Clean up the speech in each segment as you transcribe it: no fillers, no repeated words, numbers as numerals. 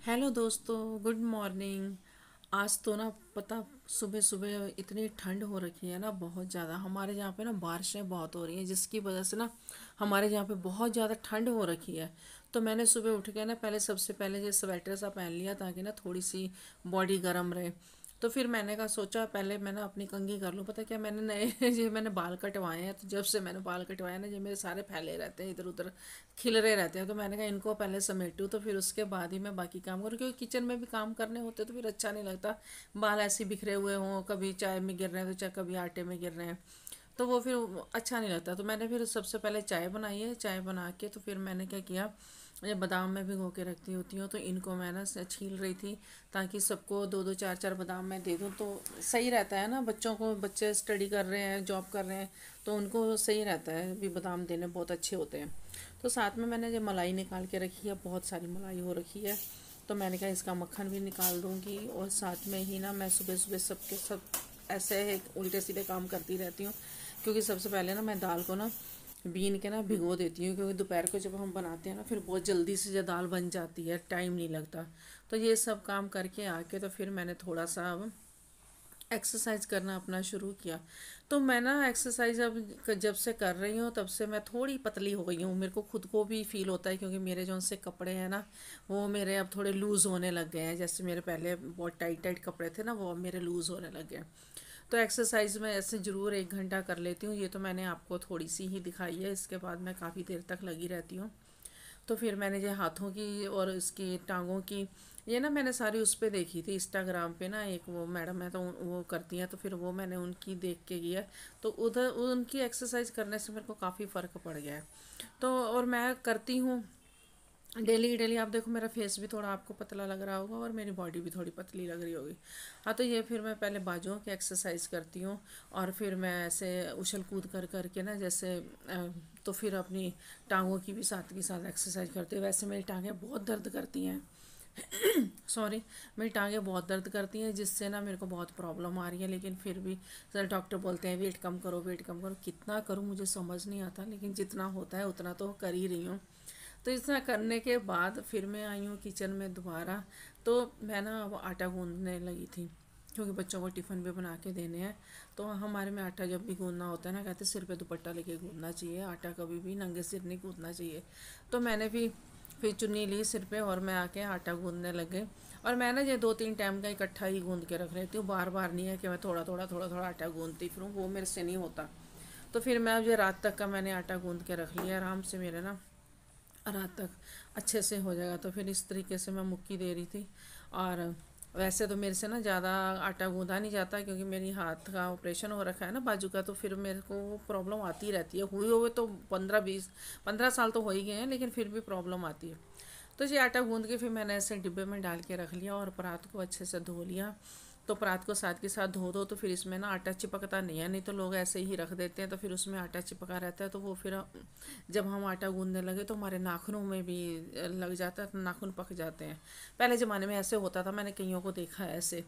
Hello दोस्तों, good morning. आज तो ना पता, सुबह सुबह इतनी ठंड हो रखी है ना, बहुत ज़्यादा। हमारे यहाँ पे ना बारिशें बहुत हो रही हैं, जिसकी वजह से ना हमारे यहाँ पे बहुत ज़्यादा ठंड हो रखी है। तो मैंने सुबह उठ के ना पहले सबसे पहले ये स्वेटर सा पहन लिया ताकि ना थोड़ी सी बॉडी गर्म रहे। तो फिर मैंने कहा सोचा पहले मैं ना अपनी कंघी कर लूँ। पता क्या, मैंने नए ये मैंने बाल कटवाए हैं, तो जब से मैंने बाल कटवाए ना, ये मेरे सारे फैले रहते हैं, इधर उधर खिल रहे रहते हैं। तो मैंने कहा इनको पहले समेटूँ, तो फिर उसके बाद ही मैं बाकी काम करूँ, क्योंकि किचन में भी काम करने होते तो फिर अच्छा नहीं लगता। बाल ऐसे बिखरे हुए हों, कभी चाय में गिर रहे हैं तो चाहे कभी आटे में गिर रहे हैं, तो वो फिर अच्छा नहीं लगता। तो मैंने फिर सबसे पहले चाय बनाई है। चाय बना के तो फिर मैंने क्या किया, ये बादाम में भिगो के रखती होती हूँ, तो इनको मैं ना छील रही थी ताकि सबको दो दो चार चार बादाम मैं दे दूँ, तो सही रहता है ना। बच्चों को, बच्चे स्टडी कर रहे हैं, जॉब कर रहे हैं, तो उनको सही रहता है भी, बादाम देने बहुत अच्छे होते हैं। तो साथ में मैंने जो मलाई निकाल के रखी है, बहुत सारी मलाई हो रखी है, तो मैंने कहा इसका मक्खन भी निकाल दूँगी। और साथ में ही ना मैं सुबह सुबह सबके सब ऐसे उल्टे सीधे काम करती रहती हूँ। क्योंकि सबसे पहले ना मैं दाल को ना बीन के ना भिगो देती हूँ, क्योंकि दोपहर को जब हम बनाते हैं ना, फिर बहुत जल्दी से जो दाल बन जाती है, टाइम नहीं लगता। तो ये सब काम करके आके तो फिर मैंने थोड़ा सा अब एक्सरसाइज करना अपना शुरू किया। तो मैं ना एक्सरसाइज अब जब से कर रही हूँ, तब से मैं थोड़ी पतली हो गई हूँ। मेरे को खुद को भी फील होता है, क्योंकि मेरे जो उनसे कपड़े हैं ना, वो मेरे अब थोड़े लूज़ होने लग गए हैं। जैसे मेरे पहले बहुत टाइट टाइट कपड़े थे ना, वो अब मेरे लूज़ होने लग गए। तो एक्सरसाइज में ऐसे ज़रूर 1 घंटा कर लेती हूँ। ये तो मैंने आपको थोड़ी सी ही दिखाई है, इसके बाद मैं काफ़ी देर तक लगी रहती हूँ। तो फिर मैंने जो हाथों की और इसकी टांगों की, ये ना मैंने सारी उस पे देखी थी इंस्टाग्राम पे ना, एक वो मैडम है तो वो करती हैं, तो फिर वो मैंने उनकी देख के किया। तो उधर उनकी एक्सरसाइज करने से मेरे को काफ़ी फ़र्क पड़ गया है। तो और मैं करती हूँ डेली डेली। आप देखो मेरा फेस भी थोड़ा आपको पतला लग रहा होगा और मेरी बॉडी भी थोड़ी पतली लग रही होगी। हाँ, तो ये फिर मैं पहले बाजुओं की एक्सरसाइज करती हूँ, और फिर मैं ऐसे उछल कूद कर करके ना, जैसे तो फिर अपनी टांगों की भी साथ के साथ एक्सरसाइज करती हूँ। वैसे मेरी टांगें बहुत दर्द करती हैं। सॉरी, मेरी टांगें बहुत दर्द करती हैं, जिससे ना मेरे को बहुत प्रॉब्लम आ रही है। लेकिन फिर भी सर डॉक्टर बोलते हैं वेट कम करो, वेट कम करो। कितना करूँ मुझे समझ नहीं आता, लेकिन जितना होता है उतना तो कर ही रही हूँ। तो इतना करने के बाद फिर मैं आई हूँ किचन में दोबारा। तो मैं ना वो आटा गूंदने लगी थी, क्योंकि बच्चों को टिफ़िन भी बना के देने हैं। तो हमारे में आटा जब भी गूंदना होता है ना, कहते सिर पे दुपट्टा लेके गूंदना चाहिए, आटा कभी भी नंगे सिर नहीं गूंदना चाहिए। तो मैंने भी फिर चुन्नी ली सिर पे, और मैं आके आटा गूंदने लग गई। और मैं ना ये 2-3 टाइम का इकट्ठा ही गूंद के रख लेती हूँ, बार बार नहीं है कि मैं थोड़ा थोड़ा थोड़ा थोड़ा आटा गूंदती फिरूँ, वो मेरे से नहीं होता। तो फिर मैं अब ये रात तक का मैंने आटा गूंद के रख लिया, आराम से मेरे ना रात तक अच्छे से हो जाएगा। तो फिर इस तरीके से मैं मुक्की दे रही थी। और वैसे तो मेरे से ना ज़्यादा आटा गूंदा नहीं जाता, क्योंकि मेरी हाथ का ऑपरेशन हो रखा है ना, बाजू का। तो फिर मेरे को वो प्रॉब्लम आती रहती है, हुए हुए तो 15 साल तो हो ही गए हैं, लेकिन फिर भी प्रॉब्लम आती है। तो ये आटा गूंद के फिर मैंने ऐसे डिब्बे में डाल के रख लिया, और परात को अच्छे से धो लिया। तो परात को साथ के साथ धो दो, तो फिर इसमें ना आटा चिपकता नहीं है। नहीं तो लोग ऐसे ही रख देते हैं, तो फिर उसमें आटा चिपका रहता है। तो वो फिर जब हम आटा गूंदने लगे तो हमारे नाखूनों में भी लग जाता है, तो नाखून पक जाते हैं। पहले ज़माने में ऐसे होता था, मैंने कईयों को देखा है ऐसे।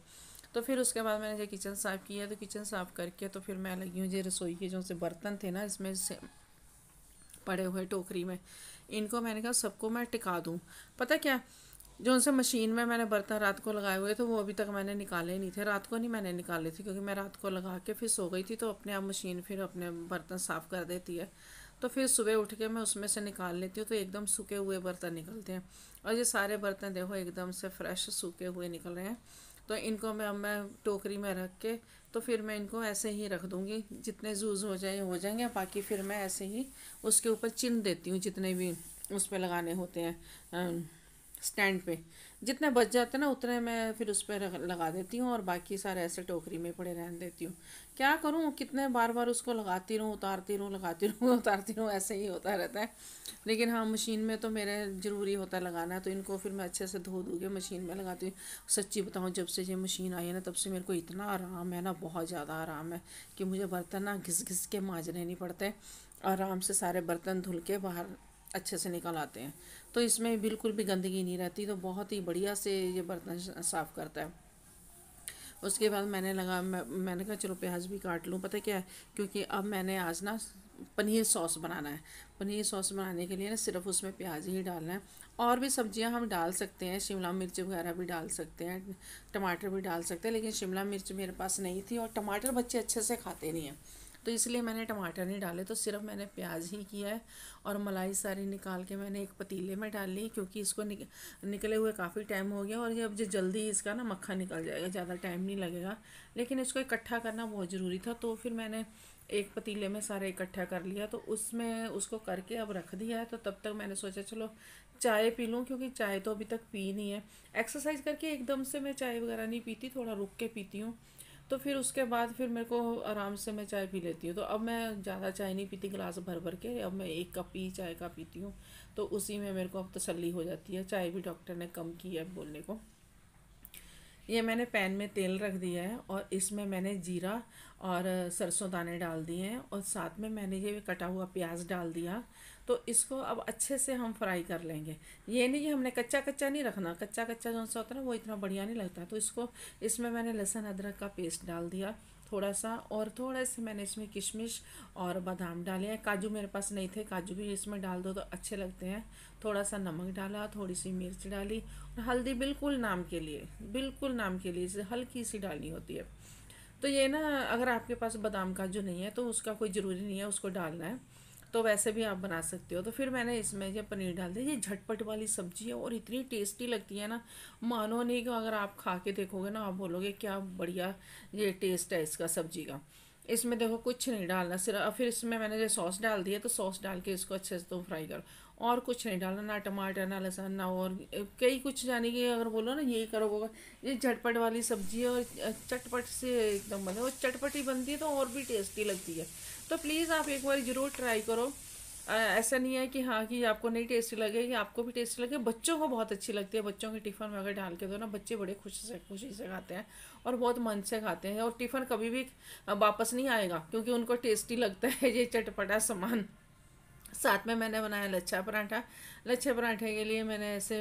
तो फिर उसके बाद मैंने जो किचन साफ़ किया, तो किचन साफ़ करके तो फिर मैं लगी हूँ जो रसोई के जो से बर्तन थे ना, इसमें से पड़े हुए टोकरी में, इनको मैंने कहा सबको मैं टिका दूँ। पता क्या, जो उनसे मशीन में मैंने बर्तन रात को लगाए हुए थे, वो अभी तक मैंने निकाले नहीं थे। रात को नहीं मैंने निकाले थे, क्योंकि मैं रात को लगा के फिर सो गई थी, तो अपने आप मशीन फिर अपने बर्तन साफ़ कर देती है। तो फिर सुबह उठ के मैं उसमें से निकाल लेती हूँ, तो एकदम सूखे हुए बर्तन निकलते हैं। और ये सारे बर्तन देखो एकदम से फ्रेश सूखे हुए निकल रहे हैं। तो इनको मैं टोकरी में रख के, तो फिर मैं इनको ऐसे ही रख दूँगी। जितने यूज़ हो जाएंगे, बाकी फिर मैं ऐसे ही उसके ऊपर चिन देती हूँ, जितने भी उस पर लगाने होते हैं स्टैंड पे। जितने बच जाते हैं ना, उतने मैं फिर उस पर लगा देती हूँ, और बाकी सारे ऐसे टोकरी में पड़े रहने देती हूँ। क्या करूँ, कितने बार बार उसको लगाती रहूँ, उतारती रहूँ, लगाती रहूँ, उतारती रहूँ, ऐसे ही होता रहता है। लेकिन हाँ, मशीन में तो मेरे ज़रूरी होता है लगाना, तो इनको फिर मैं अच्छे से धो धो के मशीन में लगाती हूँ। सच्ची बताऊँ, जब से ये मशीन आई है ना, तब से मेरे को इतना आराम है ना, बहुत ज़्यादा आराम है, कि मुझे बर्तन ना घिस घिस के मांजने नहीं पड़ते। आराम से सारे बर्तन धुल के बाहर अच्छे से निकल आते हैं। तो इसमें बिल्कुल भी गंदगी नहीं रहती, तो बहुत ही बढ़िया से ये बर्तन साफ़ करता है। उसके बाद मैंने कहा चलो प्याज भी काट लूँ। पता क्या है, क्योंकि अब मैंने आज ना पनीर सॉस बनाना है। पनीर सॉस बनाने के लिए ना सिर्फ उसमें प्याज ही डालना है। और भी सब्जियां हम डाल सकते हैं, शिमला मिर्च वगैरह भी डाल सकते हैं, टमाटर भी डाल सकते हैं, लेकिन शिमला मिर्च मेरे पास नहीं थी और टमाटर बच्चे अच्छे से खाते नहीं हैं, तो इसलिए मैंने टमाटर नहीं डाले। तो सिर्फ मैंने प्याज ही किया है। और मलाई सारी निकाल के मैंने एक पतीले में डाल ली, क्योंकि इसको निकले हुए काफ़ी टाइम हो गया और ये अब जो जल्दी इसका ना मक्खन निकल जाएगा, ज़्यादा टाइम नहीं लगेगा। लेकिन इसको इकट्ठा करना बहुत ज़रूरी था, तो फिर मैंने एक पतीले में सारा इकट्ठा कर लिया। तो उसमें उसको करके अब रख दिया है। तो तब तक मैंने सोचा चलो चाय पी लूँ, क्योंकि चाय तो अभी तक पी नहीं है। एक्सरसाइज करके एकदम से मैं चाय वगैरह नहीं पीती, थोड़ा रुक के पीती हूँ। तो फिर उसके बाद फिर मेरे को आराम से मैं चाय पी लेती हूँ। तो अब मैं ज़्यादा चाय नहीं पीती गिलास भर भर के, अब मैं एक कप ही चाय का पीती हूँ। तो उसी में मेरे को अब तसल्ली हो जाती है। चाय भी डॉक्टर ने कम की है बोलने को। ये मैंने पैन में तेल रख दिया है और इसमें मैंने जीरा और सरसों दाने डाल दिए हैं और साथ में मैंने ये कटा हुआ प्याज डाल दिया। तो इसको अब अच्छे से हम फ्राई कर लेंगे। ये नहीं कि हमने कच्चा कच्चा नहीं रखना, कच्चा कच्चा जो सा होता है ना वो इतना बढ़िया नहीं लगता। तो इसको इसमें मैंने लहसुन अदरक का पेस्ट डाल दिया थोड़ा सा, और थोड़ा से मैंने इसमें किशमिश और बादाम डाले हैं। काजू मेरे पास नहीं थे, काजू भी इसमें डाल दो तो अच्छे लगते हैं। थोड़ा सा नमक डाला, थोड़ी सी मिर्च डाली और हल्दी बिल्कुल नाम के लिए, बिल्कुल नाम के लिए, इसे हल्की सी डालनी होती है। तो ये ना अगर आपके पास बादाम काजू नहीं है तो उसका कोई ज़रूरी नहीं है उसको डालना है, तो वैसे भी आप बना सकते हो। तो फिर मैंने इसमें ये पनीर डाल दिया। ये झटपट वाली सब्जी है और इतनी टेस्टी लगती है ना, मानो नहीं कि अगर आप खा के देखोगे ना आप बोलोगे क्या बढ़िया ये टेस्ट है इसका सब्जी का। इसमें देखो कुछ नहीं डालना, सिर्फ फिर इसमें मैंने जो सॉस डाल दिया, तो सॉस डाल के इसको अच्छे से तुम फ्राई करो। और कुछ नहीं डालना, ना टमाटर ना लहसुन ना और कई कुछ, यानी कि अगर बोलो ना ये करोगे। ये झटपट वाली सब्जी है और चटपट से एकदम बने, और चटपटी बनती है तो और भी टेस्टी लगती है। तो प्लीज़ आप एक बार ज़रूर ट्राई करो। ऐसा नहीं है कि हाँ कि आपको नहीं टेस्टी लगेगी, आपको भी टेस्टी लगे। बच्चों को बहुत अच्छी लगती है, बच्चों के टिफ़िन में अगर डाल के दो ना बच्चे बड़े खुशी से खाते हैं और बहुत मन से खाते हैं। और टिफ़िन कभी भी वापस नहीं आएगा, क्योंकि उनको टेस्टी लगता है ये चटपटा सामान। साथ में मैंने बनाया लच्छा पराठा। लच्छे पराठे के लिए मैंने ऐसे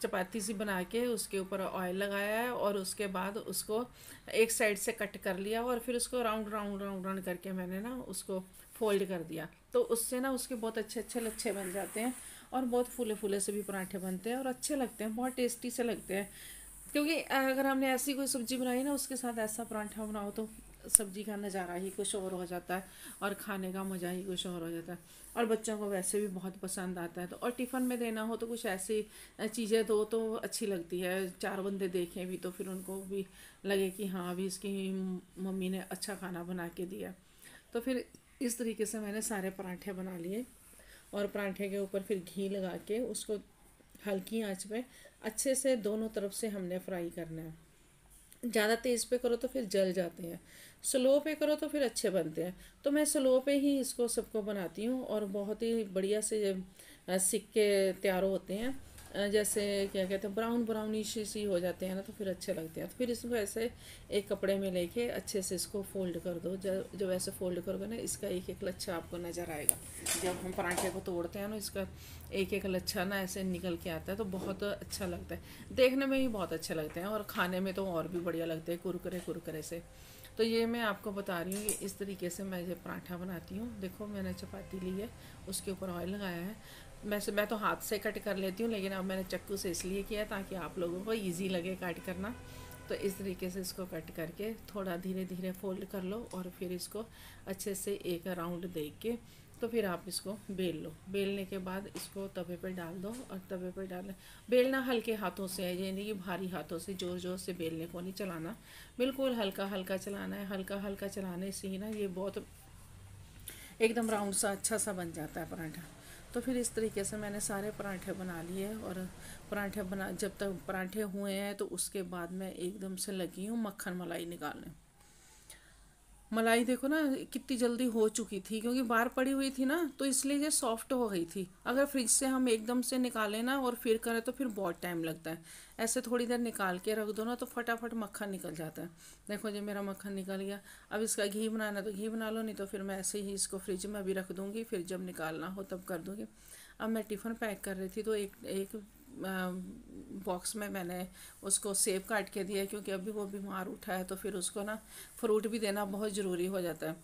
चपाती सी बना के उसके ऊपर ऑयल लगाया है और उसके बाद उसको एक साइड से कट कर लिया और फिर उसको राउंड राउंड राउंड राउंड करके मैंने ना उसको फोल्ड कर दिया। तो उससे ना उसके बहुत अच्छे अच्छे लच्छे बन जाते हैं और बहुत फूले फूले से भी पराठे बनते हैं और अच्छे लगते हैं, बहुत टेस्टी से लगते हैं। क्योंकि अगर हमने ऐसी कोई सब्जी बनाई ना उसके साथ ऐसा पराठा बनाओ तो सब्जी का नज़ारा ही कुछ और हो जाता है और खाने का मज़ा ही कुछ और हो जाता है। और बच्चों को वैसे भी बहुत पसंद आता है। तो और टिफ़िन में देना हो तो कुछ ऐसी चीज़ें दो तो अच्छी लगती है, चार बंदे देखें भी तो फिर उनको भी लगे कि हाँ अभी इसकी मम्मी ने अच्छा खाना बना के दिया। तो फिर इस तरीके से मैंने सारे पराठे बना लिए और पराठे के ऊपर फिर घी लगा के उसको हल्की आंच पे अच्छे से दोनों तरफ से हमने फ्राई करना है। ज़्यादा तेज़ पे करो तो फिर जल जाते हैं, स्लो पे करो तो फिर अच्छे बनते हैं। तो मैं स्लो पे ही इसको सबको बनाती हूँ और बहुत ही बढ़िया से सिक्के तैयार होते हैं। जैसे क्या कहते हैं ब्राउन ब्राउनिश सी हो जाते हैं ना तो फिर अच्छे लगते हैं। तो फिर इसको ऐसे एक कपड़े में लेके अच्छे से इसको फोल्ड कर दो। जब ऐसे फोल्ड करोगे ना इसका एक एक लच्छा आपको नज़र आएगा। जब हम पराठे को तोड़ते हैं ना इसका एक एक लच्छा ना ऐसे निकल के आता है तो बहुत अच्छा लगता है, देखने में भी बहुत अच्छे लगते हैं और खाने में तो और भी बढ़िया लगते हैं कुरकुरे कुरकुरे से। तो ये मैं आपको बता रही हूँ कि इस तरीके से मैं ये पराठा बनाती हूँ। देखो मैंने चपाती ली है, उसके ऊपर ऑयल लगाया है। मैं तो हाथ से कट कर लेती हूँ, लेकिन अब मैंने चाकू से इसलिए किया ताकि आप लोगों को ईजी लगे कट करना। तो इस तरीके से इसको कट करके थोड़ा धीरे धीरे फोल्ड कर लो और फिर इसको अच्छे से एक राउंड दे के तो फिर आप इसको बेल लो। बेलने के बाद इसको तवे पे डाल दो और तवे पे डाल बेलना हल्के हाथों से है, यानी कि भारी हाथों से जोर जोर से बेलने को नहीं चलाना, बिल्कुल हल्का हल्का चलाना है। हल्का हल्का चलाने से ही ना ये बहुत एकदम राउंड सा अच्छा सा बन जाता है पराठा। तो फिर इस तरीके से मैंने सारे पराठे बना लिए और पराठे बना जब तक पराठे हुए हैं तो उसके बाद मैं एकदम से लगी हूँ मक्खन मलाई निकालने। मलाई देखो ना कितनी जल्दी हो चुकी थी, क्योंकि बाहर पड़ी हुई थी ना तो इसलिए ये सॉफ्ट हो गई थी। अगर फ्रिज से हम एकदम से निकालें ना और फिर करें तो फिर बहुत टाइम लगता है। ऐसे थोड़ी देर निकाल के रख दो ना तो फटाफट मक्खन निकल जाता है। देखो जी मेरा मक्खन निकल गया। अब इसका घी बनाना तो घी बना लो, नहीं तो फिर मैं ऐसे ही इसको फ्रिज में भी रख दूँगी, फिर जब निकालना हो तब कर दूँगी। अब मैं टिफ़िन पैक कर रही थी तो एक एक बॉक्स में मैंने उसको सेब काट के दिया, क्योंकि अभी वो बीमार उठा है तो फिर उसको ना फ्रूट भी देना बहुत ज़रूरी हो जाता है।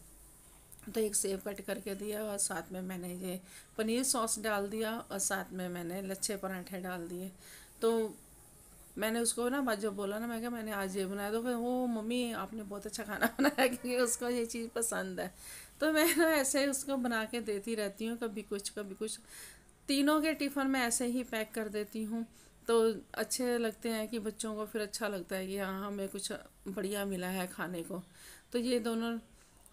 तो एक सेब कट करके दिया और साथ में मैंने ये पनीर सॉस डाल दिया और साथ में मैंने लच्छे पराठे डाल दिए। तो मैंने उसको ना जब बोला ना, मैं क्या मैंने आज ये बनाया, तो फिर वो मम्मी आपने बहुत अच्छा खाना बनाया, क्योंकि उसको ये चीज़ पसंद है। तो मैं ना ऐसे ही उसको बना के देती रहती हूँ, कभी कुछ कभी कुछ। तीनों के टिफ़िन में ऐसे ही पैक कर देती हूँ, तो अच्छे लगते हैं कि बच्चों को फिर अच्छा लगता है कि हाँ हमें कुछ बढ़िया मिला है खाने को। तो ये दोनों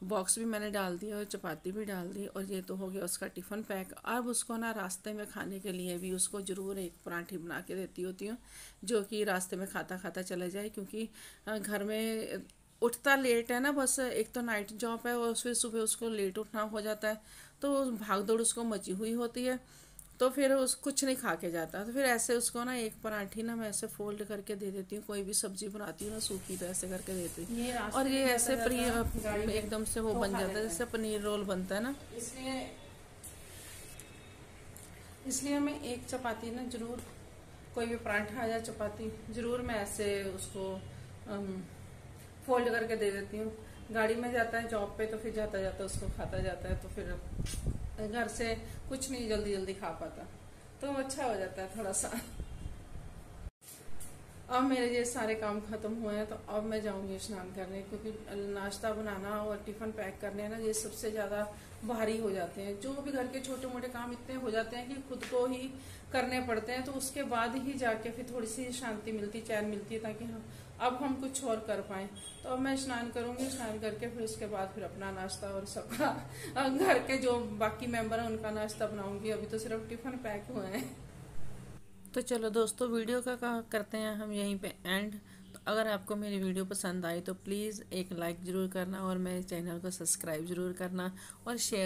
बॉक्स भी मैंने डाल दिया और चपाती भी डाल दी, और ये तो हो गया उसका टिफ़िन पैक। अब उसको ना रास्ते में खाने के लिए भी उसको ज़रूर एक पराठी बना के देती होती हूँ, जो कि रास्ते में खाता खाता चला जाए, क्योंकि घर में उठता लेट है ना, बस एक तो नाइट जॉब है और फिर सुबह उसको लेट उठना हो जाता है, तो भाग दौड़ उसको मची हुई होती है, तो फिर उस कुछ नहीं खा के जाता। तो फिर ऐसे उसको ना एक पराठी ना मैं ऐसे फोल्ड करके दे देती हूँ, कोई भी सब्जी बनाती हूँ ना सूखी, तो ऐसे करके देती हूँ, और ये ऐसे एकदम से वो बन जाता है जैसे पनीर रोल बनता है ना। इसलिए मैं एक चपाती ना जरूर, कोई भी पराठा या चपाती जरूर मैं ऐसे उसको फोल्ड करके दे देती हूँ। गाड़ी में जाता है जॉब पे, तो फिर जाता जाता उसको खाता जाता है, तो फिर घर से कुछ नहीं जल्दी जल्दी खा पाता, तो अच्छा हो जाता है थोड़ा सा। अब मेरे ये सारे काम खत्म हुए हैं, तो अब मैं जाऊंगी स्नान करने, क्योंकि नाश्ता बनाना और टिफिन पैक करने ना ये सबसे ज्यादा भारी हो जाते हैं। जो भी घर के छोटे मोटे काम इतने हो जाते हैं कि खुद को ही करने पड़ते हैं, तो उसके बाद ही जाके फिर थोड़ी सी शांति मिलती, चैन मिलती है, ताकि हाँ अब हम कुछ और कर पाए। तो अब मैं स्नान करूंगी, स्नान करके फिर उसके बाद फिर अपना नाश्ता और सबका घर के जो बाकी मेंबर हैं उनका नाश्ता बनाऊंगी। अभी तो सिर्फ टिफिन पैक हुए हैं। तो चलो दोस्तों, वीडियो का करते हैं हम यहीं पे एंड। तो अगर आपको मेरी वीडियो पसंद आई तो प्लीज़ एक लाइक ज़रूर करना, और मेरे चैनल को सब्सक्राइब ज़रूर करना, और शेयर